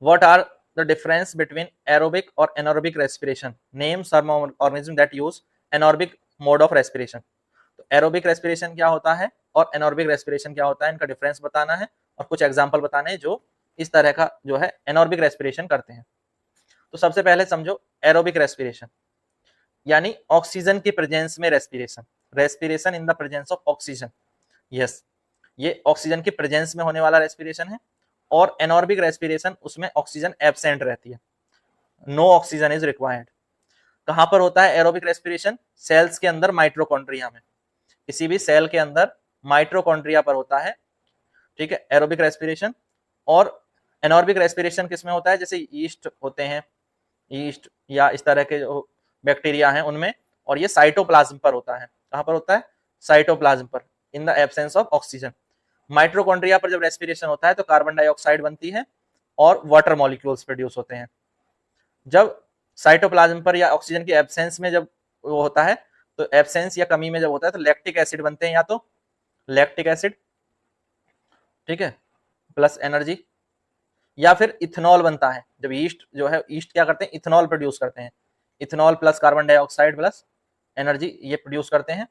What are the difference between aerobic और anaerobic respiration, name some organism that use anaerobic mode of respiration. तो aerobic respiration क्या होता है और anaerobic respiration क्या होता है, इनका डिफरेंस बताना है और कुछ एग्जांपल बताने हैं जो इस तरह का जो है एनारोबिक रेस्पिरेशन करते हैं। तो सबसे पहले समझो एरोबिक रेस्पिरेशन यानी ऑक्सीजन की प्रेजेंस में respiration, respiration in the presence of oxygen. Yes, ये ऑक्सीजन की प्रेजेंस में होने वाला रेस्पिरेशन है। और एनॉर्बिक रेस्पिरेशन उसमें ऑक्सीजन एब्सेंट रहती है, नो ऑक्सीजन इज रिक्वायर्ड। कहां पर होता है एरोबिक रेस्पिरेशन? सेल्स के अंदर, माइट्रोकॉन्ड्रिया में, किसी भी सेल के अंदर माइट्रोकॉन्ड्रिया पर होता है, ठीक है, एरोबिक रेस्पिरेशन। और एनॉर्बिक रेस्पिरेशन किसमें होता है? जैसे ईस्ट होते हैं, ईस्ट या इस तरह के जो बैक्टीरिया हैं उनमें, और ये साइटोप्लाज्म पर होता है। कहां पर होता है? साइटोप्लाज्म पर, in the absence of oxygen. Mitochondria पर जब रेस्पिरेशन होता है तो कार्बन डाइऑक्साइड बनती है और वाटर मॉलिक्यूल्स प्रोड्यूस होते हैं। जब साइटोप्लाज्म पर या ऑक्सीजन की एब्सेंस में जब वो होता है, तो एब्सेंस या कमी में जब होता है तो लैक्टिक एसिड बनते हैं, या तो लैक्टिक एसिड, ठीक है, प्लस एनर्जी, या फिर इथेनॉल बनता है। जब ईस्ट जो है, ईस्ट क्या करते हैं? इथेनॉल प्रोड्यूस करते हैं, ethanol plus carbon dioxide plus energy, ये प्रोड्यूस करते हैं,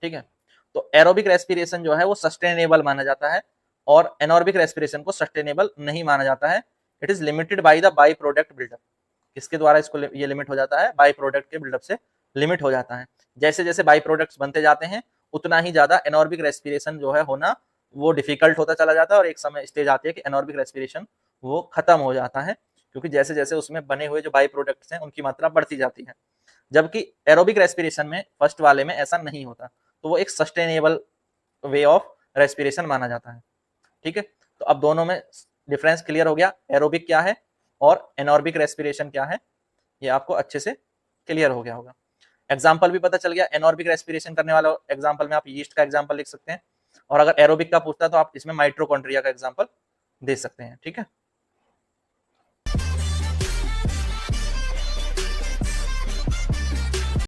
ठीक है। तो एरोबिक रेस्पिरेशन जो है वो सस्टेनेबल माना जाता है और एनॉर्बिक रेस्पिरेशन को सस्टेनेबल नहीं माना जाता है। It is limited by the by product buildup. किसके द्वारा इसको ये लिमिट हो जाता है? बाई प्रोडक्ट के बिल्डअप से लिमिट हो जाता है। जैसे जैसे बाई प्रोडक्ट्स बनते जाते हैं उतना ही ज्यादा एनॉर्बिक रेस्पिरेशन जो है होना वो डिफिकल्ट होता चला जाता है, और एक समय स्टेज आती है कि एनॉर्बिक रेस्पिरेशन वो खत्म हो जाता है, क्योंकि जैसे जैसे उसमें बने हुए जो बाई प्रोडक्ट्स हैं उनकी मात्रा बढ़ती जाती है। जबकि एरोबिक रेस्पिरेशन में, फर्स्ट वाले में ऐसा नहीं होता, तो वो एक सस्टेनेबल वे ऑफ रेस्पिरेशन माना जाता है, ठीक है। तो अब दोनों में डिफरेंस क्लियर हो गया, एरोबिक क्या है और एनॉर्बिक रेस्पिरेशन क्या है, ये आपको अच्छे से क्लियर हो गया होगा। एग्जाम्पल भी पता चल गया, एनॉर्बिक रेस्पिरेशन करने वाला एग्जाम्पल में आप यीस्ट का एग्जाम्पल लिख सकते हैं, और अगर एरोबिक का पूछता है तो आप इसमें माइट्रोकॉन्ड्रिया का एग्जाम्पल दे सकते हैं, ठीक है।